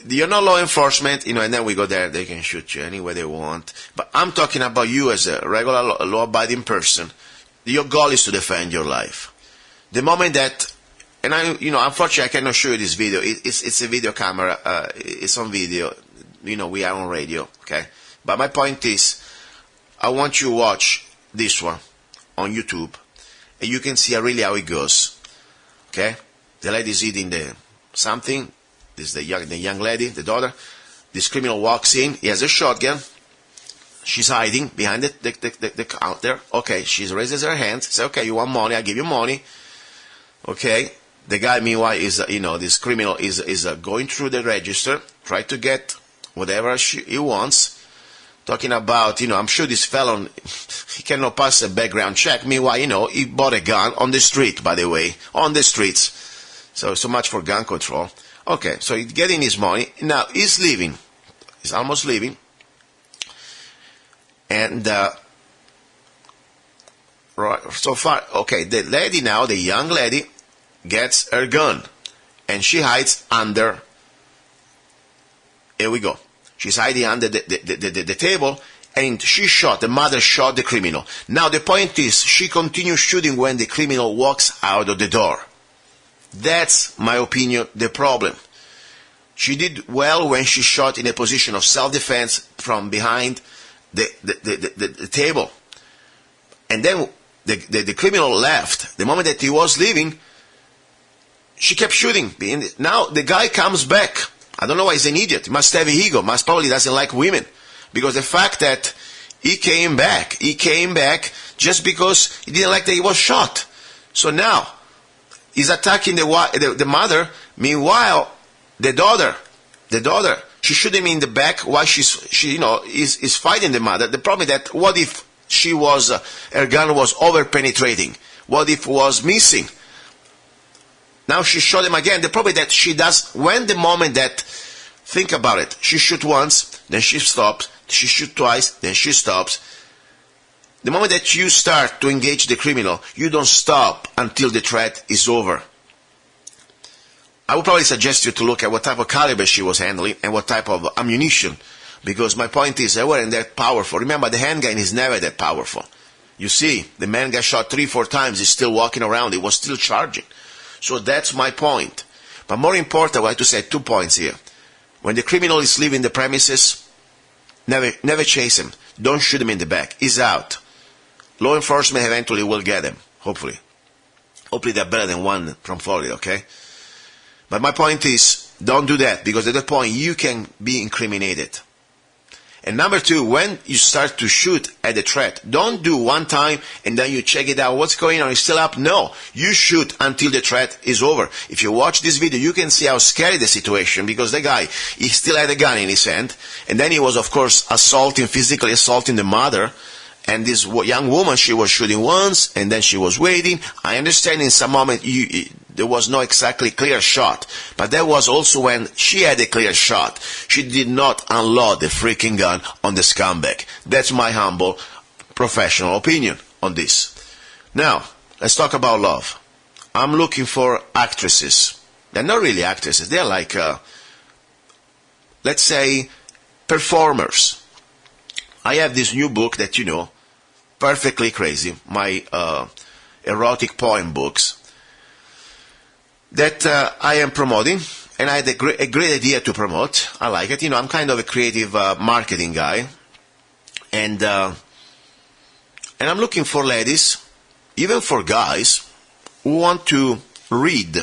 you're not law enforcement, and then we go there, they can shoot you any way they want. But I'm talking about you as a regular law-abiding person. Your goal is to defend your life. The moment that, and unfortunately I cannot show you this video. It's a video camera. It's on video. We are on radio, okay? But my point is, I want you to watch this one on YouTube, and you can see really how it goes, okay? The lady's eating something. This is the young lady, the daughter. This criminal walks in. He has a shotgun. She's hiding behind the counter. Okay, she raises her hand. Says, okay, you want money? I'll give you money. Okay. The guy, meanwhile, this criminal is going through the register, try to get whatever he wants. Talking about, I'm sure this felon, he cannot pass a background check. Meanwhile, he bought a gun on the street, by the way. On the streets. So much for gun control. Okay, so he's getting his money. Now, he's leaving. He's almost leaving. And, right, so far, okay, the lady now, the young lady, gets her gun. And she hides under, here we go. She's hiding under the table, and the mother shot the criminal. Now, the point is, she continues shooting when the criminal walks out of the door. That's, my opinion, the problem. She did well when she shot in a position of self-defense from behind the table. And then the criminal left. The moment that he was leaving, she kept shooting. Now the guy comes back. I don't know why he's an idiot. He must have an ego. Must probably doesn't like women. Because the fact that he came back just because he didn't like that he was shot. So now, he's attacking the mother. Meanwhile, the daughter, she shot him in the back while is fighting the mother. The problem is that what if her gun was over penetrating? What if it was missing? Now she shot him again. The problem is that think about it. She shoots once, then she stops. She shoots twice, then she stops. The moment that you start to engage the criminal, you don't stop until the threat is over. I would probably suggest you to look at what type of caliber she was handling and what type of ammunition. Because my point is, they weren't that powerful. Remember, the handgun is never that powerful. You see, the man got shot 3-4 times. He's still walking around. He was still charging. So that's my point. But more important, I would like to say 2 points here. When the criminal is leaving the premises, never chase him. Don't shoot him in the back. He's out. Law enforcement eventually will get him, hopefully. Hopefully they're better than one from Florida, okay? But my point is, don't do that, because at that point you can be incriminated. And number 2, when you start to shoot at the threat, don't do one time and then you check it out. What's going on? It's still up? No. You shoot until the threat is over. If you watch this video, you can see how scary the situation, because the guy, he still had a gun in his hand. And then he was, of course, physically assaulting the mother. And this young woman, she was shooting once, and then she was waiting. I understand in some moment there was no exactly clear shot. But that was also when she had a clear shot. She did not unload the freaking gun on the scumbag. That's my humble professional opinion on this. Now, let's talk about love. I'm looking for actresses. They're not really actresses. They're like, let's say, performers. I have this new book that Perfectly Crazy, my erotic poem books, that I am promoting, and I had a great idea to promote. I like it. I'm kind of a creative marketing guy, and I'm looking for ladies, even for guys, who want to read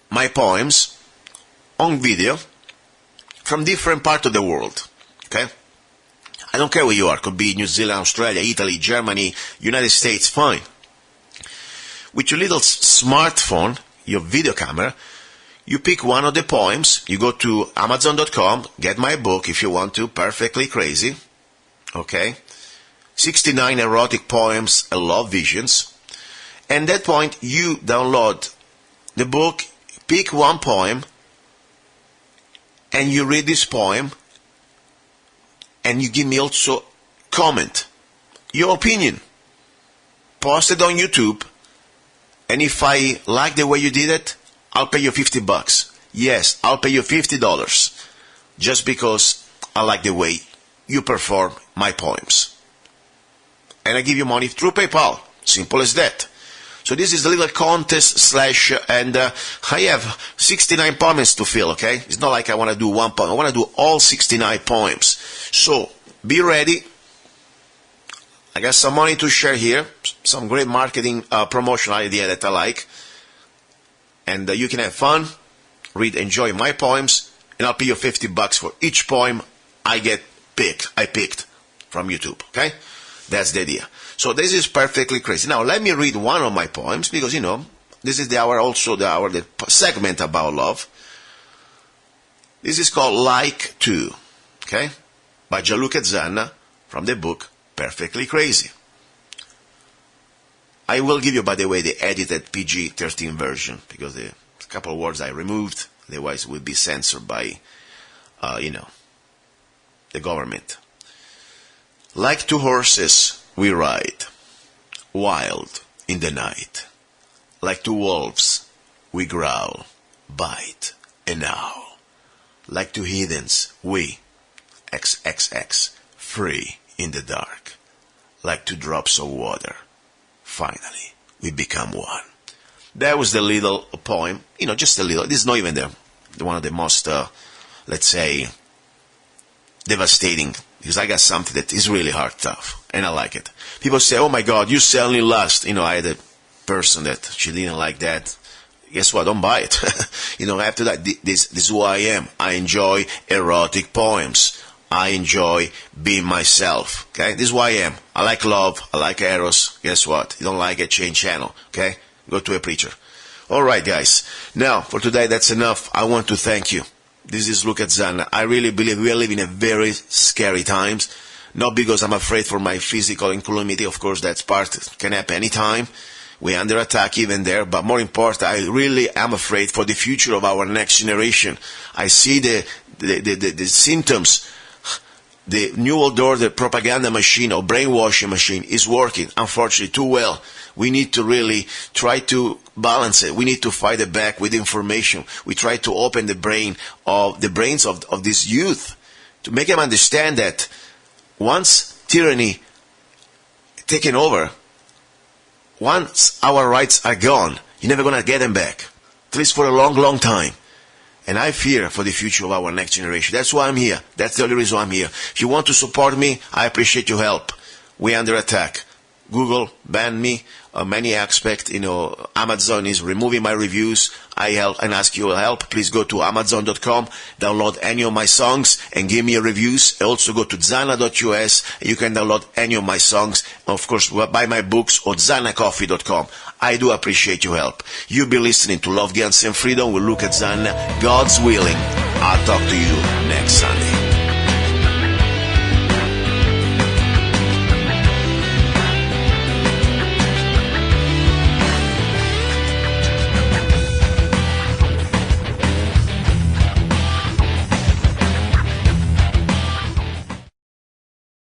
my poems on video from different parts of the world. Okay? I don't care where you are. Could be New Zealand, Australia, Italy, Germany, United States, fine. With your little smartphone, your video camera, you pick one of the poems, you go to Amazon.com, get my book if you want to, Perfectly Crazy, okay? 69 erotic poems and love visions. And at that point, you download the book, pick one poem, and you read this poem, and you give me also comment, your opinion. Post it on YouTube, And if I like the way you did it, I'll pay you $50. Yes, I'll pay you $50 just because I like the way you perform my poems. And I give you money through PayPal. Simple as that. So this is a little contest and I have 69 poems to fill, okay? It's not like I want to do one poem. I want to do all 69 poems. So be ready. I got some money to share here. Some great marketing promotional idea that I like. And you can have fun, enjoy my poems, and I'll pay you $50 for each poem I picked from YouTube, okay? That's the idea. So this is perfectly crazy. Now let me read one of my poems because, this is the segment about love. This is called Like To, okay? By luca-zanna from the book Perfectly Crazy. I will give you, by the way, the edited PG-13 version because the couple of words I removed, otherwise it would be censored by, the government. Like two horses we ride, wild in the night. Like two wolves we growl, bite, and howl. Like two heathens we, XXX, free in the dark. Like two drops of water, finally we become one. That was the little poem, just a little. This is not even one of the most, let's say, devastating, because I got something that is really hard, tough, and I like it. People say, oh my God, you selling lust. I had a person that she didn't like that. Guess what? Don't buy it. After that, this is who I am. I enjoy erotic poems. I enjoy being myself. Okay? This is who I am. I like love. I like eros. Guess what? You don't like it, change channel. Okay? Go to a preacher. All right, guys. Now, for today, that's enough. I want to thank you. This is luca-zanna. I really believe we are living in very scary times. Not because I'm afraid for my physical inclusivity. Of course, that's part can happen anytime. We're under attack even there. But more important, I really am afraid for the future of our next generation. I see the symptoms. The New World Order propaganda machine or brainwashing machine is working, unfortunately, too well. We need to really try to balance it. We need to fight it back with information. We try to open the brains of this youth to make them understand that once tyranny taken over, once our rights are gone, you're never going to get them back, at least for a long, long time. And I fear for the future of our next generation. That's why I'm here. That's the only reason I'm here. If you want to support me, I appreciate your help. We're under attack. Google banned me. Many aspects, Amazon is removing my reviews. I help and ask your help. Please go to Amazon.com, download any of my songs, and give me reviews. Also go to zanna.us. You can download any of my songs. Of course, buy my books or zannacoffee.com. I do appreciate your help. You'll be listening to Love, Guns, and Freedom with luca-zanna. God's willing, I'll talk to you next Sunday.